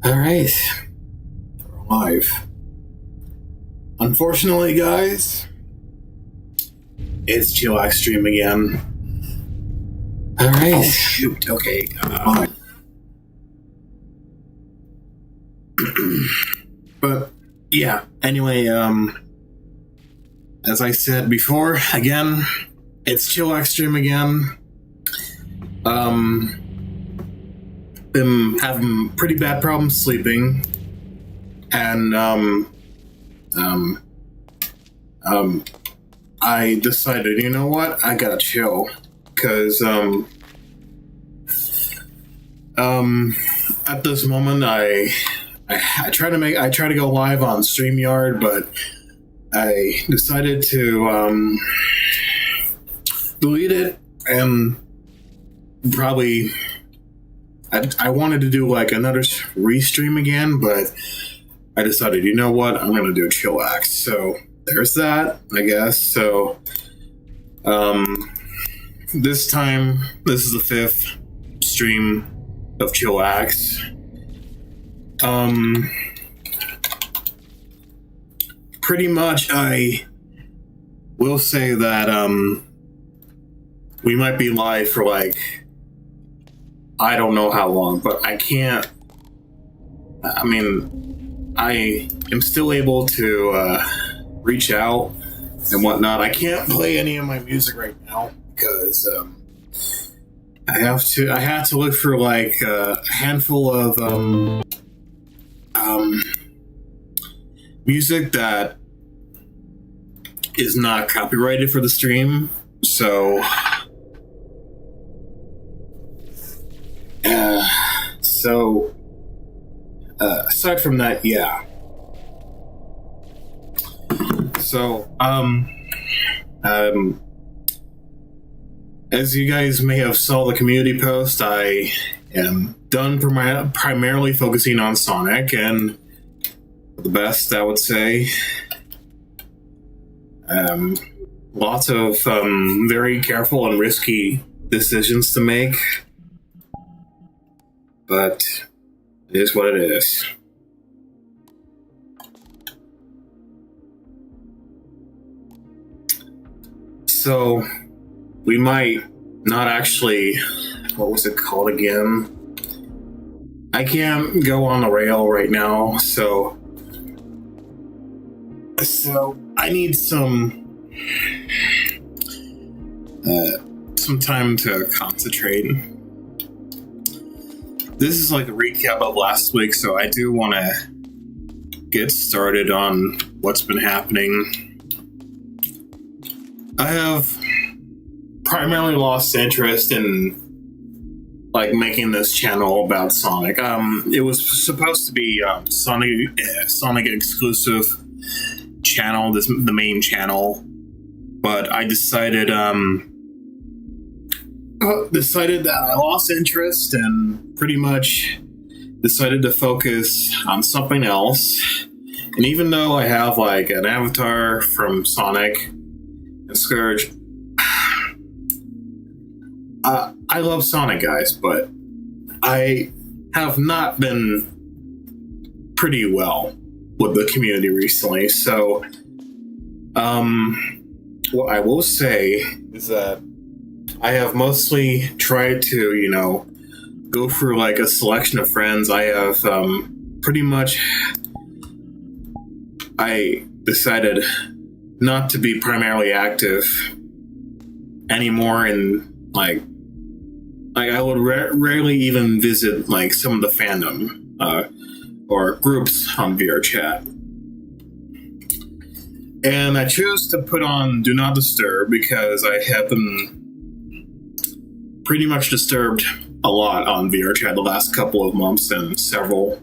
All right, we're live. Unfortunately, guys, it's Chillax stream again. All right. Oh shoot. Okay. But yeah. Anyway, as I said before, again, it's Chillax stream again. Been having pretty bad problems sleeping, and I decided, you know what, I gotta chill, because at this moment I try to go live on StreamYard, but I decided to delete it, and probably I wanted to do like another restream again, but I decided, you know what, I'm gonna do Chillax. So there's that, I guess. So this time, this is the 5th stream of Chillax. Pretty much I will say that we might be live for like, I don't know how long, but I can't. I mean, I am still able to reach out and whatnot. I can't play any of my music right now because I have to look for like a handful of music that is not copyrighted for the stream. So aside from that, yeah. So, as you guys may have saw the community post, I am done primarily focusing on Sonic, and the best, I would say. Lots of very careful and risky decisions to make, but it is what it is. So, we might not actually, what was it called again? I can't go on the rail right now, so I need some time to concentrate. This is like a recap of last week, so I do want to get started on what's been happening. I have primarily lost interest in like making this channel about Sonic. It was supposed to be Sonic exclusive channel, the main channel, but I decided that I lost interest and pretty much decided to focus on something else. And even though I have like an avatar from Sonic and Scourge, I love Sonic, guys, but I have not been pretty well with the community recently. So, what I will say is that I have mostly tried to, go through like a selection of friends. I have pretty much, I decided not to be primarily active anymore, and like I would rarely even visit like some of the fandom or groups on VRChat. And I chose to put on Do Not Disturb because I have been pretty much disturbed a lot on VRChat the last couple of months, and several.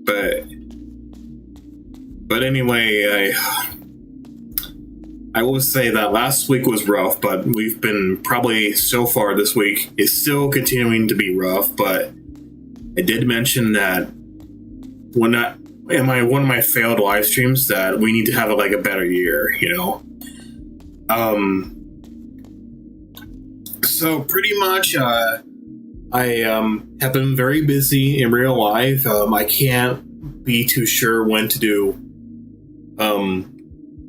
But anyway, I will say that last week was rough, but we've been probably so far this week is still continuing to be rough. But I did mention that one of my failed live streams that we need to have like a better year, So pretty much I have been very busy in real life. I can't be too sure when to do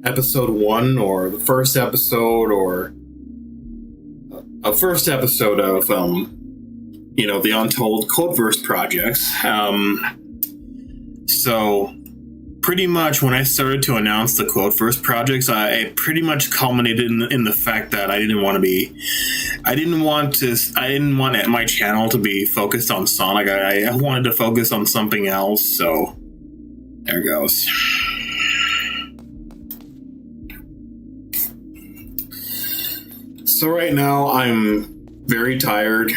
episode 1 or the first episode or a first episode of the Untold Codeverse projects. So pretty much when I started to announce the Codeverse projects, it pretty much culminated in the fact that I didn't want my channel to be focused on Sonic. I wanted to focus on something else, so there goes. So right now I'm very tired,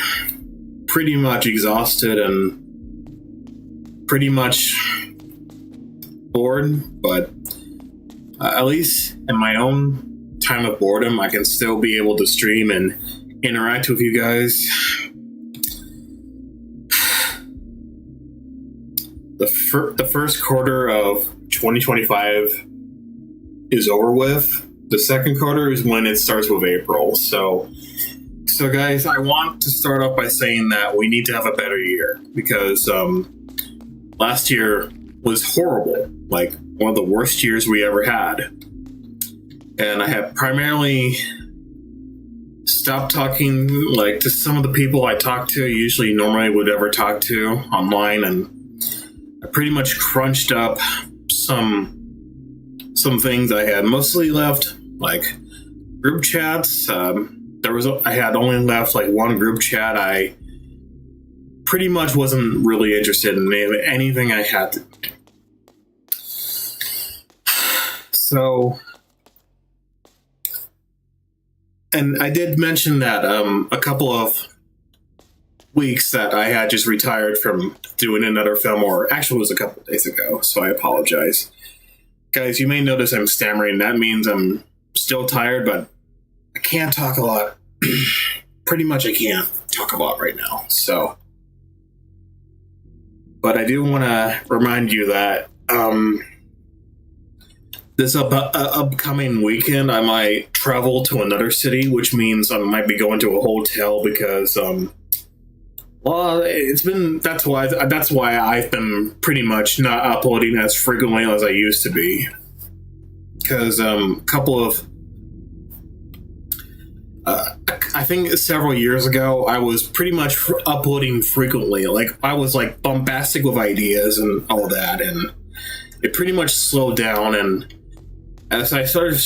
pretty much exhausted, and pretty much bored, but at least in my own time of boredom, I can still be able to stream and interact with you guys. The first quarter of 2025 is over with. The second quarter is when it starts with April. So guys, I want to start off by saying that we need to have a better year, because last year was horrible, like one of the worst years we ever had. And I have primarily stopped talking to some of the people I talk to, usually normally would ever talk to online, and I pretty much crunched up some things I had mostly left, like group chats. I had only left one group chat. I pretty much wasn't really interested in anything I had to do. So, and I did mention that a couple of weeks that I had just retired from doing another film, or actually it was a couple of days ago, so I apologize. Guys, you may notice I'm stammering. That means I'm still tired, but I can't talk a lot. Pretty much I can't talk a lot right now, so. But I do want to remind you that this upcoming weekend I might travel to another city, which means I might be going to a hotel because that's why I've been pretty much not uploading as frequently as I used to be, because I think several years ago I was pretty much uploading frequently. I was bombastic with ideas and all that, and it pretty much slowed down. And as I started,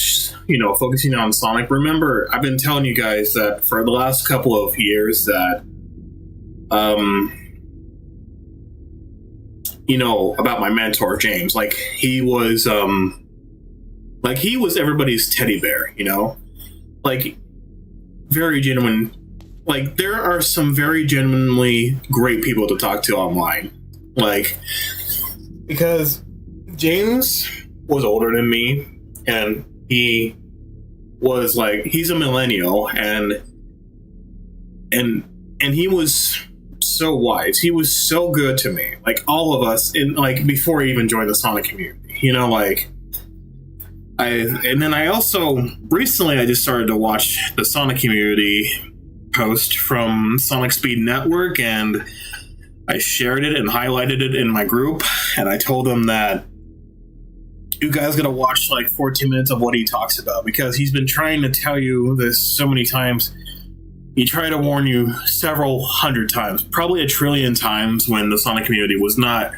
focusing on Sonic, remember, I've been telling you guys that for the last couple of years that, about my mentor, James. He was everybody's teddy bear, very genuine. There are some very genuinely great people to talk to online. Because James was older than me, and he was he's a millennial, and he was so wise. He was so good to me. All of us before I even joined the Sonic community, and then I also recently I just started to watch the Sonic community post from Sonic Speed Network, and I shared it and highlighted it in my group, and I told them that you guys gotta watch 14 minutes of what he talks about, because he's been trying to tell you this so many times. He tried to warn you several hundred times, probably 1 trillion times, when the Sonic community was not.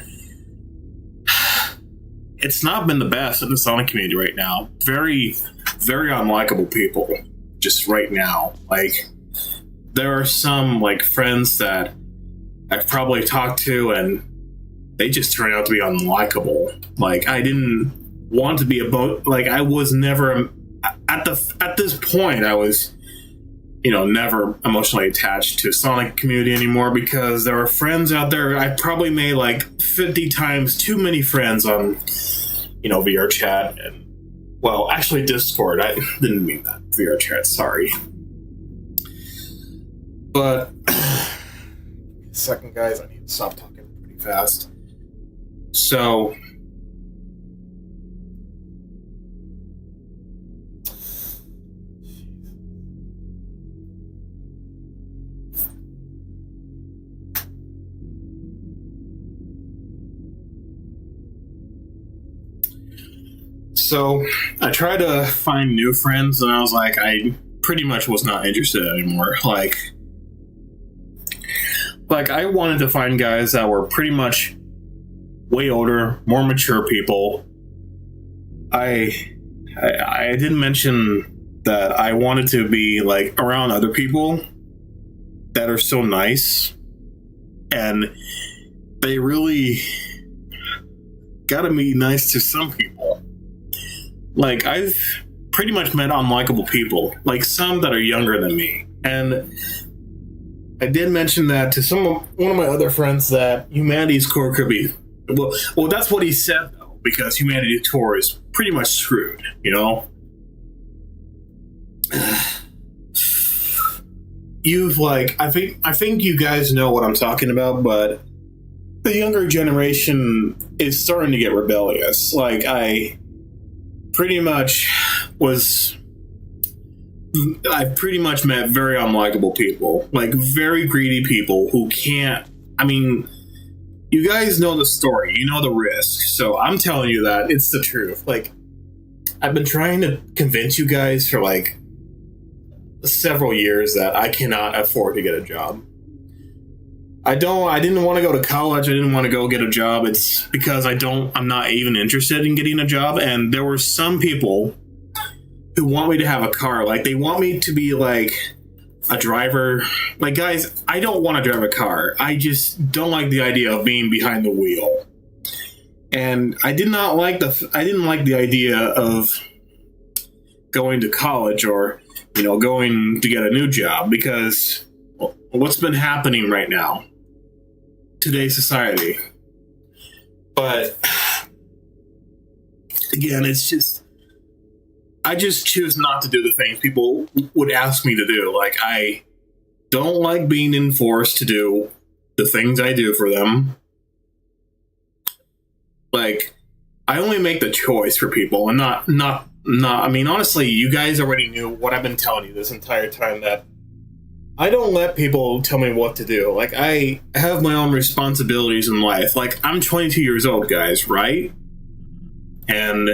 It's not been the best in the Sonic community right now. Very, very unlikable people just right now. There are some friends that I've probably talked to, and they just turn out to be unlikable. I didn't want to be I was never at this point. I was, never emotionally attached to Sonic community anymore, because there are friends out there. I probably made 50 times too many friends on, VR chat, and actually Discord. I didn't mean that. VR chat, sorry. But second, guys, I need to stop talking pretty fast. So So I tried to find new friends, and I was like, I pretty much was not interested anymore. Like I wanted to find guys that were pretty much way older, more mature people. I didn't mention that I wanted to be like around other people that are so nice, and they really gotta be nice to some people. Like I've pretty much met unlikable people, like some that are younger than me, and I did mention that to one of my other friends that humanity's core could be well. That's what he said though, because humanity's core is pretty much screwed, you know. I think you guys know what I'm talking about, but the younger generation is starting to get rebellious. Like I pretty much met very unlikable people, like very greedy people who can't. I mean, you guys know the story, you know the risk, so I'm telling you that it's the truth. Like, I've been trying to convince you guys for like several years that I cannot afford to get a job. I didn't want to go to college. I didn't want to go get a job. It's because I'm not even interested in getting a job. And there were some people who want me to have a car. Like, they want me to be like a driver. Like, guys, I don't want to drive a car. I just don't like the idea of being behind the wheel. And I didn't like the idea of going to college or, you know, going to get a new job, because what's been happening right now, today's society. But again, it's just, I just choose not to do the things people would ask me to do. Like, I don't like being enforced to do the things I do for them. Like, I only make the choice for people, and not. I mean, honestly, you guys already knew what I've been telling you this entire time, that I don't let people tell me what to do. Like, I have my own responsibilities in life. Like, I'm 22 years old, guys, right? And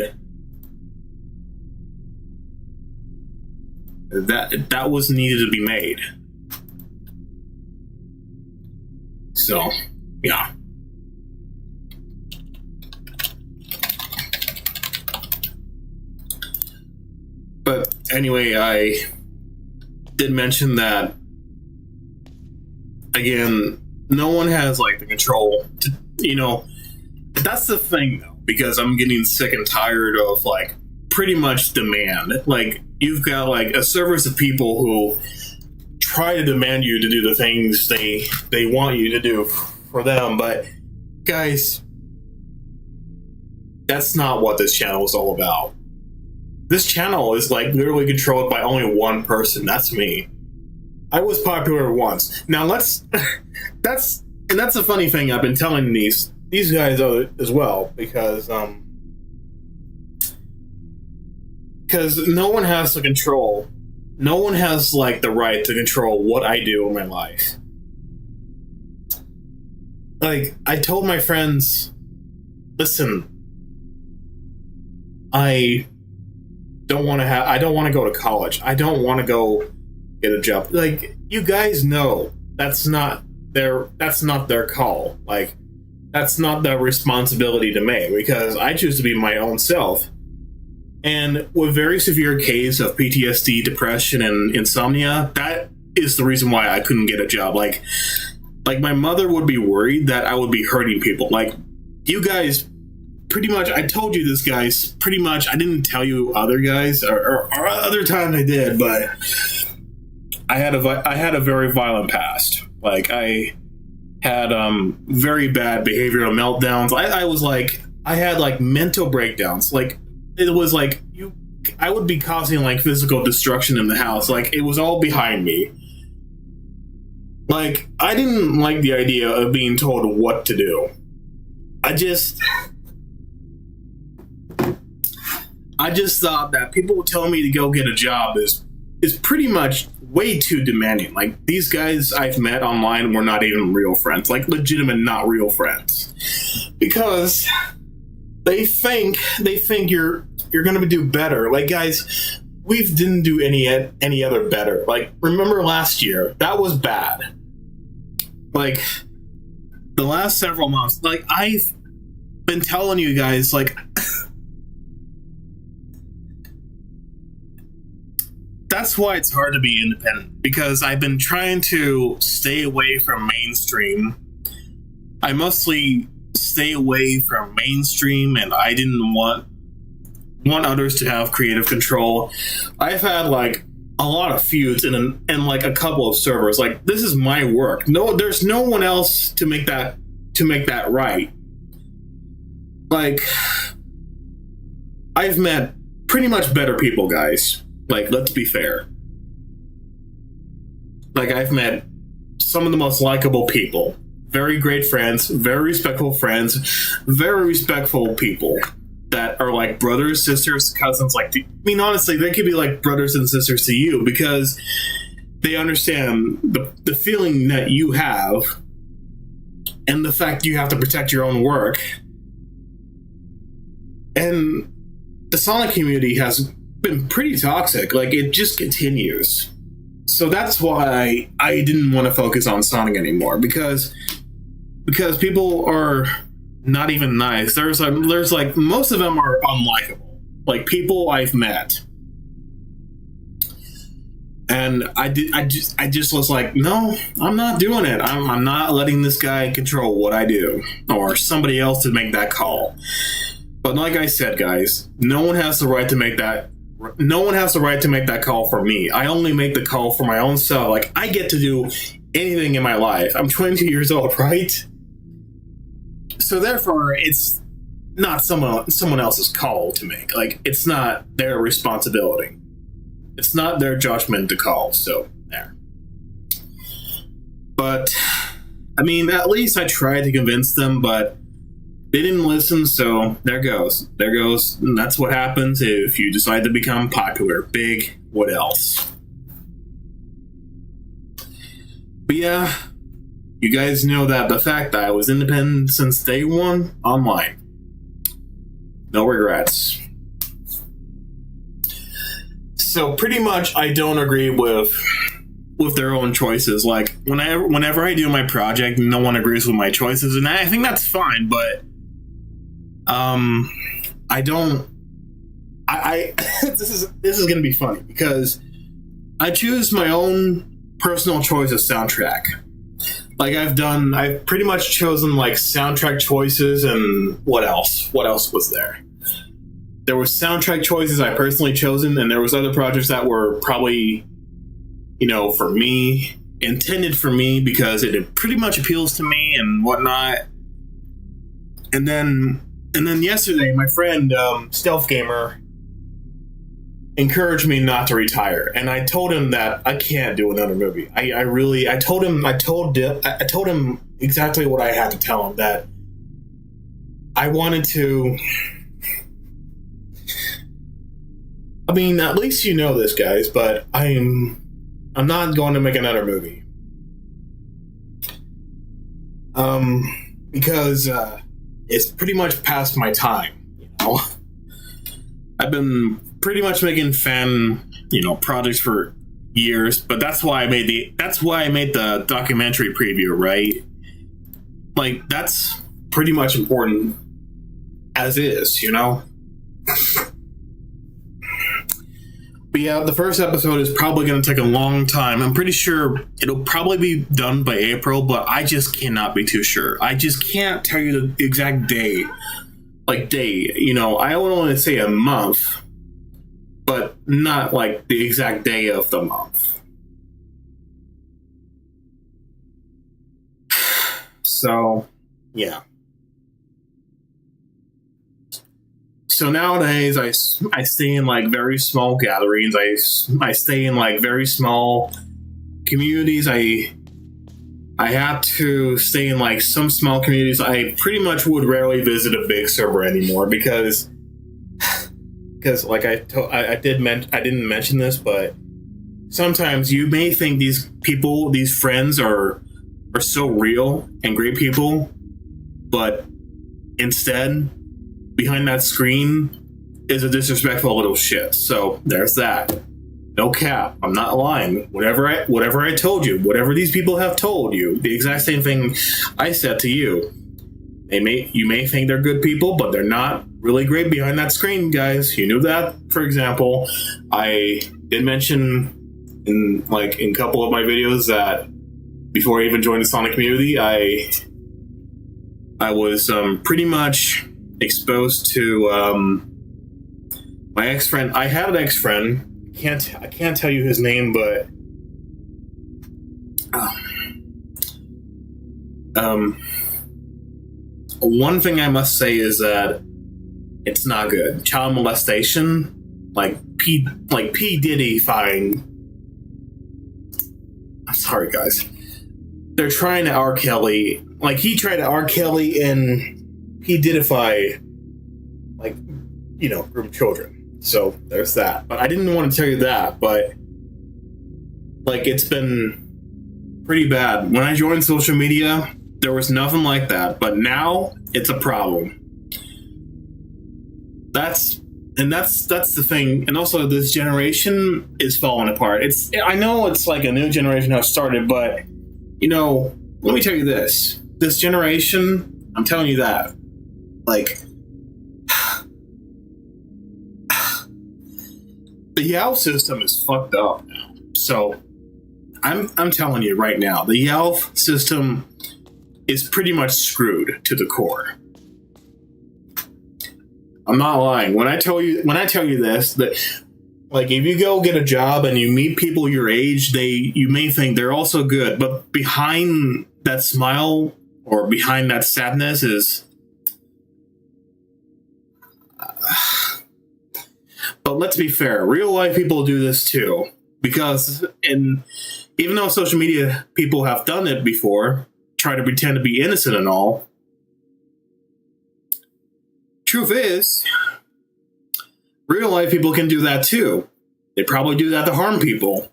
that was needed to be made. So, yeah. But anyway, I did mention that, again, no one has like the control to, you know, that's the thing though, because I'm getting sick and tired of like pretty much demand. Like, you've got like a service of people who try to demand you to do the things they want you to do for them. But guys, that's not what this channel is all about. This channel is like literally controlled by only one person. That's me. I was popular once. Now that's a funny thing. I've been telling these guys as well, because no one has the control. No one has like the right to control what I do in my life. Like, I told my friends, listen, I don't want to go to college. I don't want to go get a job. Like, you guys know that's not their call. Like, that's not their responsibility to make, because I choose to be my own self. And with very severe case of PTSD, depression, and insomnia, that is the reason why I couldn't get a job. Like my mother would be worried that I would be hurting people. Like, you guys, pretty much, I told you this, guys, pretty much. I didn't tell you other guys, or other times I did, but I had a very violent past. Like, I had very bad behavioral meltdowns. I had like mental breakdowns. Like, it was like I would be causing like physical destruction in the house. Like, it was all behind me. Like, I didn't like the idea of being told what to do. I just thought that people telling me to go get a job is pretty much way too demanding. Like, these guys I've met online were not even real friends. Like, legitimate, not real friends. Because they think you're you're gonna do better. Like, guys, we didn't do any other better. Like, remember last year? That was bad. Like, the last several months, like, I've been telling you guys, like, that's why it's hard to be independent, because I've been trying to stay away from mainstream. I mostly stay away from mainstream, and I didn't want others to have creative control. I've had like a lot of feuds and like a couple of servers. Like, this is my work. No, there's no one else to make that right. Like, I've met pretty much better people, guys. Like, let's be fair. Like, I've met some of the most likable people. Very great friends, very respectful people that are like brothers, sisters, cousins. Like, I mean, honestly, they could be like brothers and sisters to you, because they understand the feeling that you have and the fact you have to protect your own work. And the Sonic community has been pretty toxic. Like, it just continues. So that's why I didn't want to focus on Sonic anymore, because people are not even nice. There's like most of them are unlikable. Like, people I've met, and I just was like, no, I'm not doing it. I'm not letting this guy control what I do, or somebody else to make that call. But like I said, guys, no one has the right to make that. No one has the right to make that call for me. I only make the call for my own self. Like, I get to do anything in my life. I'm 22 years old, right? So therefore, it's not someone else's call to make. Like, it's not their responsibility. It's not their judgment to call. So there. But I mean, at least I tried to convince them, but they didn't listen, so there goes. And that's what happens if you decide to become popular. Big, what else? But yeah, you guys know that the fact that I was independent since day one, online. No regrets. So pretty much I don't agree with their own choices. Like, whenever I do my project, no one agrees with my choices, and I think that's fine, but I don't. This is gonna be funny, because I choose my own personal choice of soundtrack. Like, I've pretty much chosen like soundtrack choices, and what else? What else was there? There was soundtrack choices I personally chosen, and there was other projects that were probably, for me, intended for me, because it pretty much appeals to me and whatnot. And then yesterday, my friend, Stealth Gamer, encouraged me not to retire, and I told him that I can't do another movie. I told him exactly what I had to tell him, that I wanted to. I mean, at least you know this, guys, but I'm not going to make another movie. Because it's pretty much past my time, I've been pretty much making fan, projects for years, but that's why I made the documentary preview, right? Like, that's pretty much important as is, But yeah, the first episode is probably going to take a long time. I'm pretty sure it'll probably be done by April, but I just cannot be too sure. I just can't tell you the exact day. Like, day, I would only say a month, but not like the exact day of the month. So, yeah. So nowadays, I stay in like very small gatherings. I stay in like very small communities. I have to stay in like some small communities. I pretty much would rarely visit a big server anymore, because like I didn't mention this, but sometimes you may think these friends are so real and great people, but instead, behind that screen, is a disrespectful little shit. So there's that. No cap. I'm not lying. Whatever I told you, whatever these people have told you, the exact same thing I said to you. You may think they're good people, but they're not really great behind that screen, guys. You knew that. For example, I did mention in a couple of my videos that before I even joined the Sonic community, I was pretty much exposed to my ex-friend. I had an ex-friend. I can't tell you his name, but one thing I must say is that it's not good. Child molestation, P Diddy fine. I'm sorry, guys. They're trying to R. Kelly, he tried to R. Kelly and P Didify, groom children. So there's that. But I didn't want to tell you that, but it's been pretty bad. When I joined social media, there was nothing like that, but now it's a problem. That's the thing. And also, this generation is falling apart. I know it's a new generation has started, but let me tell you this. This generation, I'm telling you that, the Yao system is fucked up now. So I'm telling you right now, the Yao system is pretty much screwed to the core. I'm not lying. When I tell you this, that if you go get a job and you meet people your age, you may think they're also good, but behind that smile or behind that sadness is. But let's be fair, real life people do this too, because even though social media people have done it before, try to pretend to be innocent and all. Truth is, real life people can do that too. They probably do that to harm people.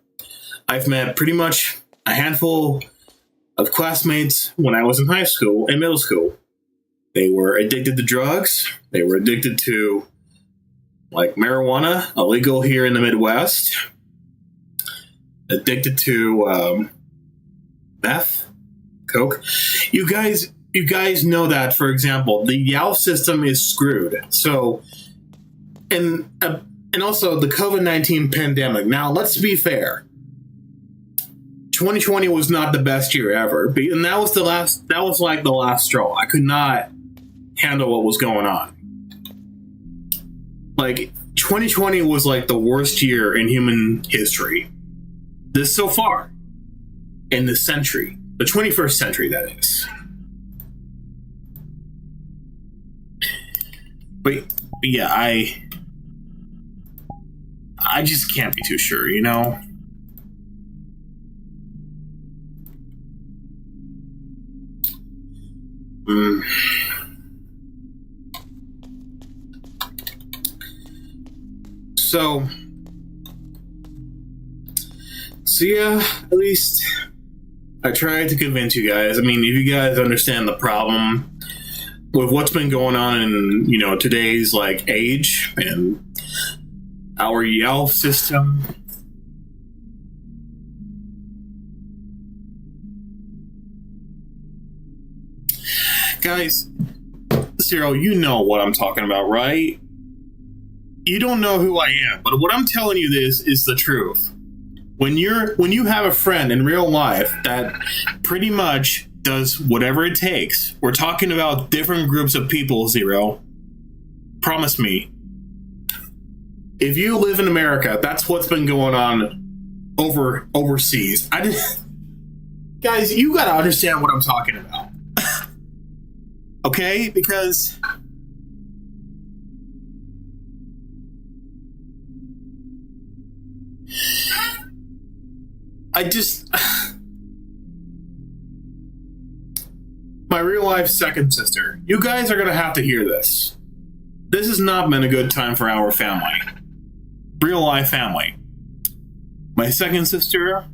I've met pretty much a handful of classmates when I was in high school and middle school. They were addicted to drugs. They were addicted to marijuana, illegal here in the Midwest. Addicted to meth, coke. You guys know that, for example, the Yao system is screwed. So, and also the COVID-19 pandemic. Now, let's be fair. 2020 was not the best year ever, and that was the last straw. I could not handle what was going on. 2020 was the worst year in human history. This so far in this century, the 21st century, that is. But yeah, I just can't be too sure, So yeah, at least I tried to convince you guys. I mean, if you guys understand the problem with what's been going on in, today's age and our Yelp system. Guys, Cyril, you know what I'm talking about, right? You don't know who I am, but what I'm telling you this is the truth. When you have a friend in real life that pretty much does whatever it takes, we're talking about different groups of people, Zero. Promise me. If you live in America, that's what's been going on overseas. Guys, you gotta understand what I'm talking about. Okay? Because my real life second sister, you guys are gonna have to hear this. This has not been a good time for our family. Real life family. My second sister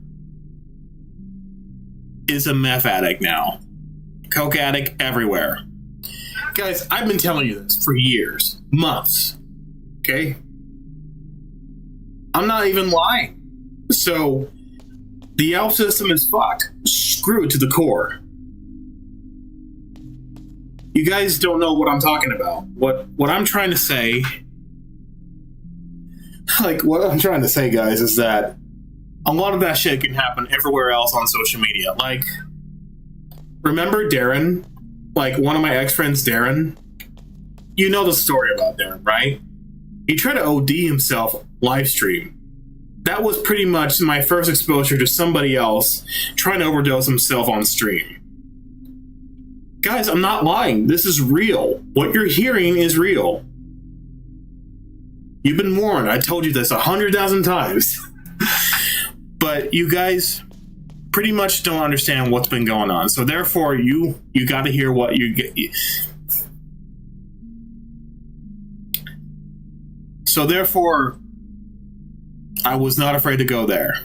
is a meth addict now. Coke addict everywhere. Guys, I've been telling you this for years, months. okay? I'm not even lying. So, the ALF system is fucked. Screwed to the core. You guys don't know what I'm talking about. What I'm trying to say... Like, what I'm trying to say, guys, is that a lot of that shit can happen everywhere else on social media. Like, remember Darren? Like, one of my ex-friends, Darren? You know the story about Darren, right? He tried to OD himself live stream. That was pretty much my first exposure to somebody else trying to overdose himself on stream. Guys, I'm not lying. This is real. What you're hearing is real. You've been warned. I told you this 100,000 times. But you guys pretty much don't understand what's been going on. So therefore, you got to hear what you get. So therefore, I was not afraid to go there.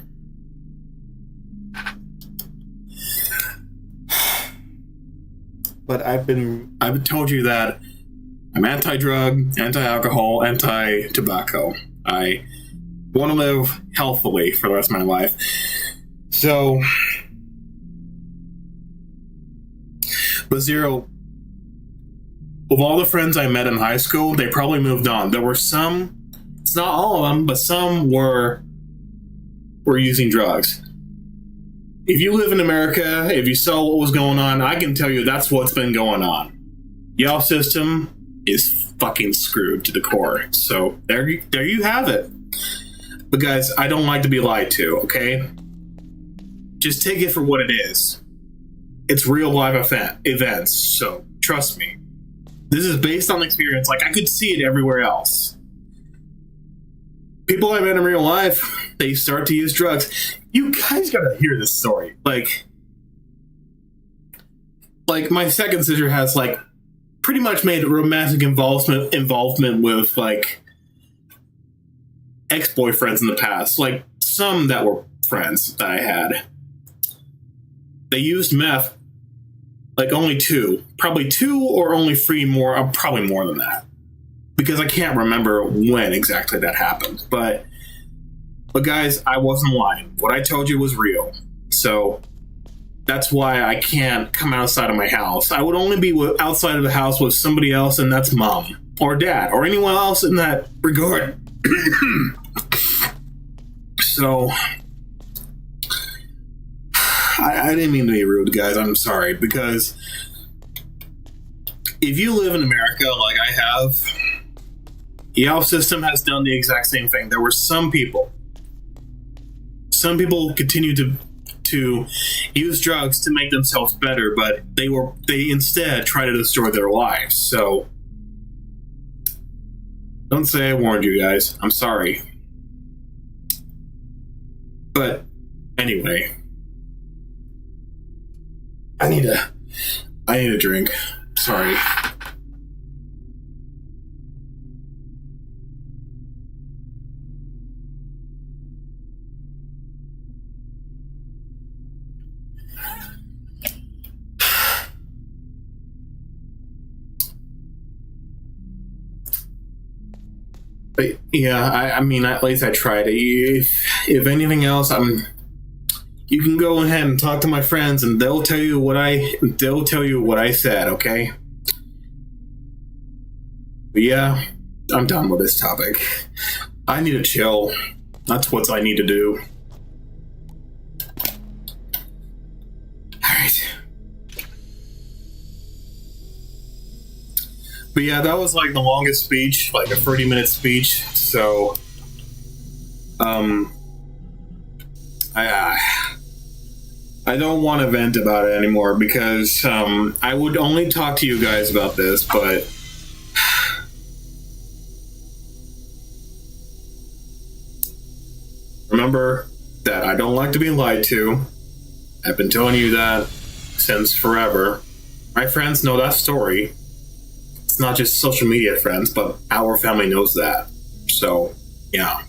But I've told you that I'm anti-drug, anti-alcohol, anti-tobacco. I want to live healthily for the rest of my life. So, but Zero, of all the friends I met in high school, they probably moved on. There were some, it's not all of them, but some were using drugs. If you live in America, if you saw what was going on, I can tell you that's what's been going on. Y'all system is fucking screwed to the core. So there you have it. But guys, I don't like to be lied to, okay? Just take it for what it is. It's real life events, so trust me. This is based on experience. Like, I could see it everywhere else. People I met in real life, they start to use drugs. You guys gotta hear this story. Like my second sister has, like, pretty much made romantic involvement with, like, ex-boyfriends in the past. Like, some that were friends that I had. They used meth, like, only two. Probably two or only three more. Probably more than that. Because I can't remember when exactly that happened. But guys, I wasn't lying. What I told you was real. So that's why I can't come outside of my house. I would only be outside of the house with somebody else, and that's mom or dad or anyone else in that regard. So I didn't mean to be rude, guys. I'm sorry. Because if you live in America like I have, the ALF system has done the exact same thing. There were some people continue to use drugs to make themselves better, but they instead try to destroy their lives. So don't say I warned you guys. I'm sorry. But anyway, I need a drink. Sorry. But yeah, I mean, at least I tried it. If anything else, you can go ahead and talk to my friends, and they'll tell you what I said. Okay. But yeah, I'm done with this topic. I need to chill. That's what I need to do. All right. But yeah, that was like the longest speech, like a 30-minute speech. So, I don't want to vent about it anymore because I would only talk to you guys about this, but remember that I don't like to be lied to. I've been telling you that since forever. My friends know that story. It's not just social media friends, but our family knows that. So, yeah.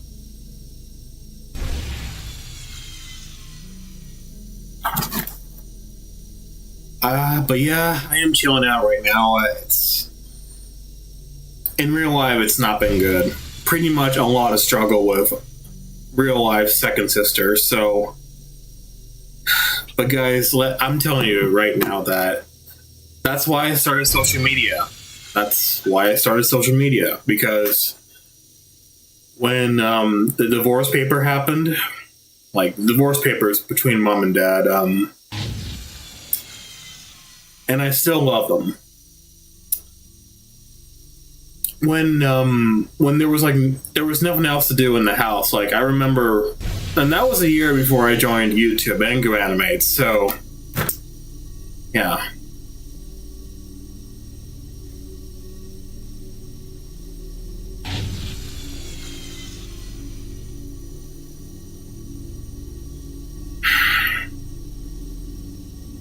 But yeah, I am chilling out right now. It's in real life, it's not been good. pretty much a lot of struggle with real life second sister. So, but guys, I'm telling you right now that's why I started social media. That's why I started social media, because when the divorce paper happened, like divorce papers between mom and dad, and I still love them. When there was nothing else to do in the house, like I remember, and that was a year before I joined YouTube and GoAnimate, so yeah.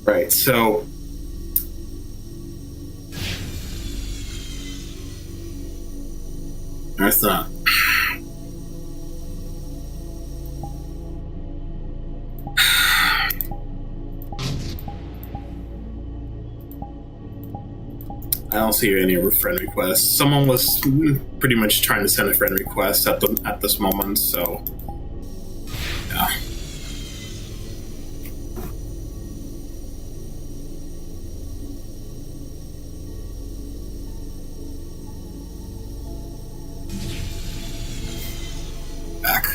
Right, so that's not. I don't see any friend requests. Someone was pretty much trying to send a friend request at this moment, so yeah. Back.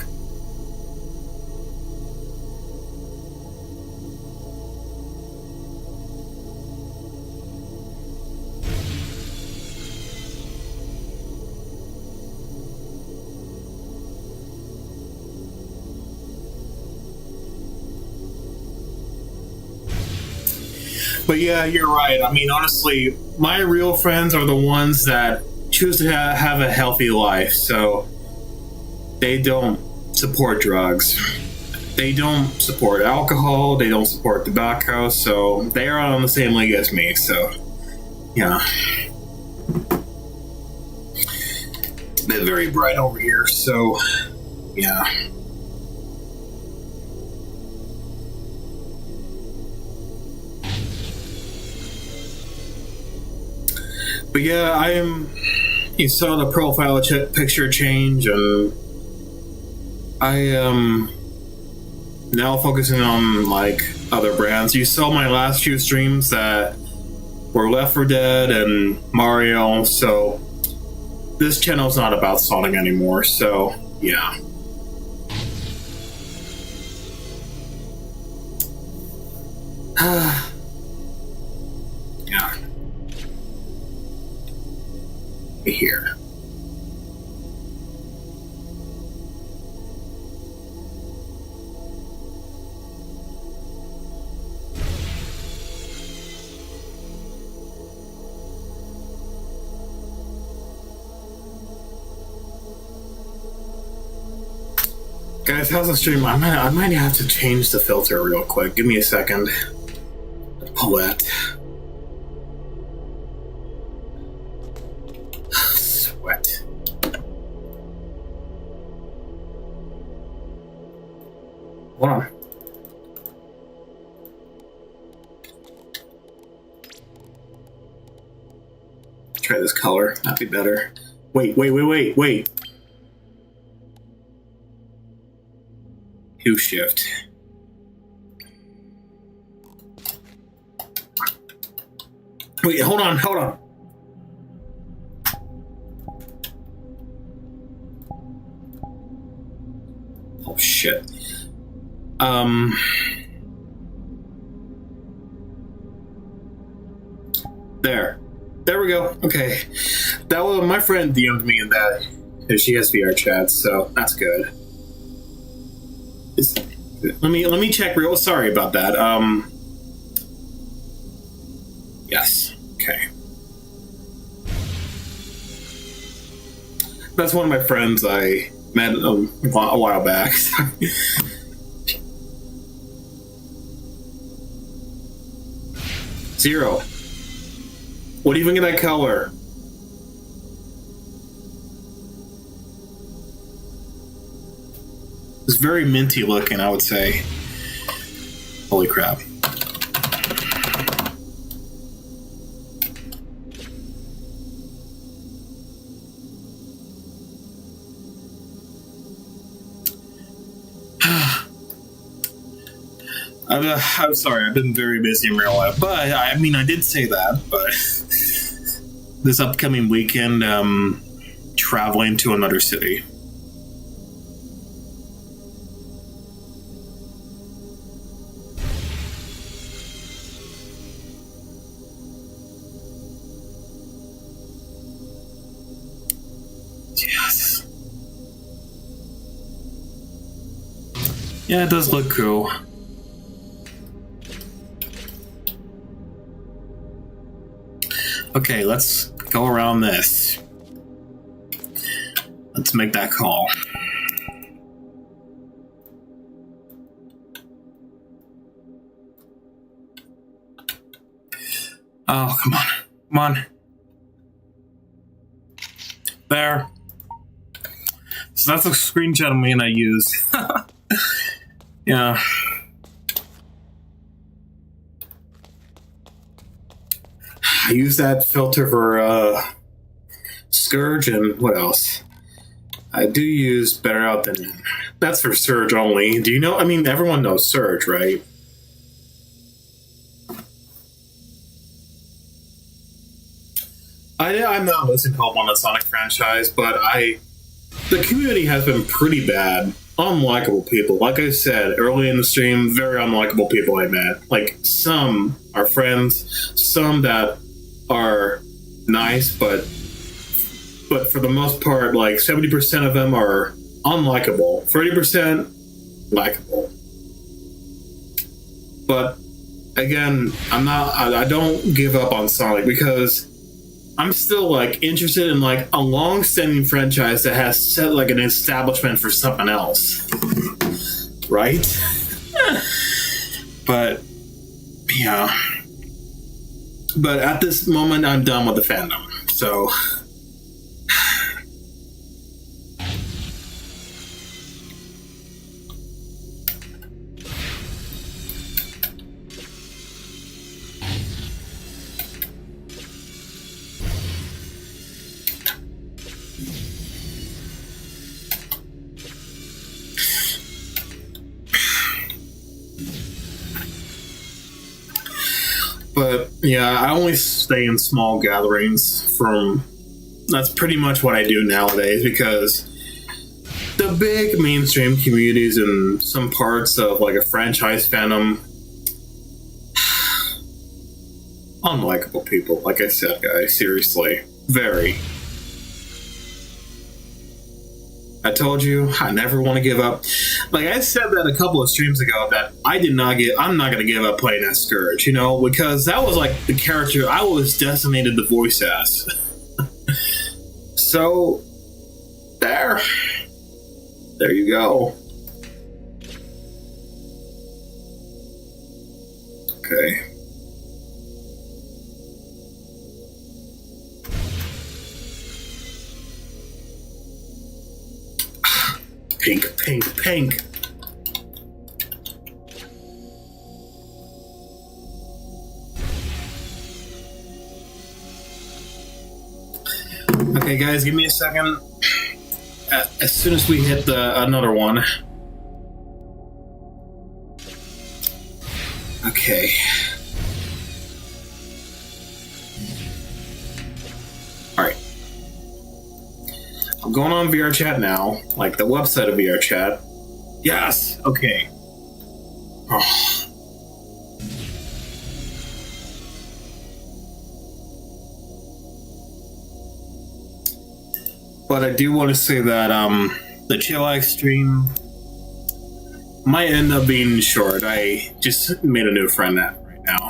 But yeah, you're right. I mean, honestly, my real friends are the ones that choose to have a healthy life. So they don't support drugs. They don't support alcohol. They don't support tobacco. So they are on the same league as me. So, yeah. They're very bright over here. So, yeah. But yeah, you saw the profile picture change, and I am now focusing on like other brands. You saw my last few streams that were Left 4 Dead and Mario, so this channel's not about Sonic anymore, so yeah. Yeah. Here. Guys, how's the stream? I might have to change the filter real quick. Give me a second. Pull that. Sweat. Hold on. Try this color. That'd be better. Wait. Hue shift. Wait, hold on. Oh shit. There we go. Okay. That was my friend DM'd me in that. She has VR chat, so that's good. Let me check real. Sorry about that. Yes. Okay. That's one of my friends I met a while back. 0. What do you think of that color? It's very minty looking, I would say. Holy crap. I'm sorry, I've been very busy in real life, but I mean, I did say that. But this upcoming weekend, traveling to another city. Yes. Yeah, it does look cool. Okay, let's go around this. Let's make that call. Oh, come on. Come on. There. So that's a screenshot of me and I use. Yeah. I use that filter for Scourge, and what else? I do use Better Out Than In. That's for Surge only. Do you know? I mean, everyone knows Surge, right? I'm not listening to one of the Sonic franchise, but the community has been pretty bad. Unlikable people. Like I said early in the stream, very unlikable people I met. Like, some are friends, some that are nice, but for the most part, like 70% of them are unlikable. 30% likable. But again, I don't give up on Sonic because I'm still like interested in like a long-standing franchise that has set like an establishment for something else, right? But yeah, but at this moment, I'm done with the fandom. So. But yeah, I only stay in small gatherings that's pretty much what I do nowadays because the big mainstream communities in some parts of like a franchise fandom, unlikable people, like I said, guys, seriously. Very. I told you, I never want to give up. Like I said that a couple of streams ago that I'm not going to give up playing as Scourge, because that was like the character I was destined to voice as. So, there you go. Okay. Pink, pink, pink. Okay, guys, give me a second. As soon as we hit another one. Okay. Alright. I'm going on VR chat now, like the website of VR chat. Yes! Okay. Oh. But I do want to say that the Chillax stream might end up being short. I just made a new friend right now.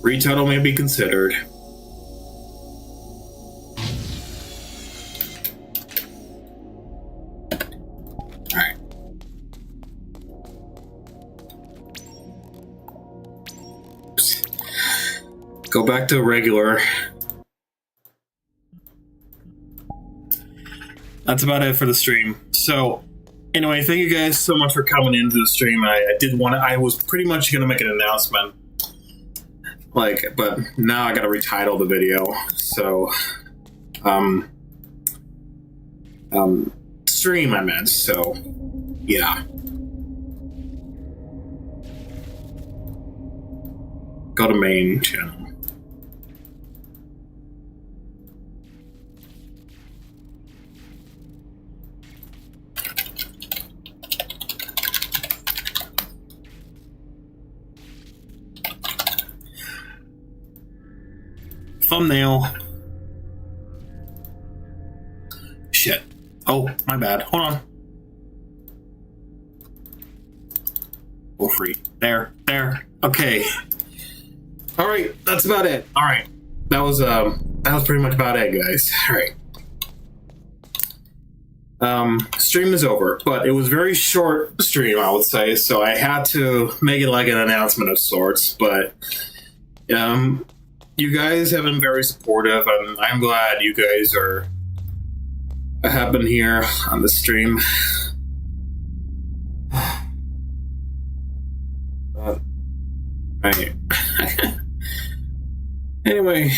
Retitle may be considered. Alright. Go back to regular. That's about it for the stream. So, Anyway, thank you guys so much for coming into the stream. I was pretty much gonna make an announcement, but now I gotta retitle the video. So, stream I meant. So, yeah. Go to main channel. Thumbnail. Shit. Oh, my bad. Hold on. Oh, free. There. Okay. All right, that's about it. All right, that was pretty much about it, guys. All right. Stream is over, but it was very short stream, I would say, so I had to make it like an announcement of sorts. But you guys have been very supportive, and I'm glad you guys have been here on the stream. Right. Anyway,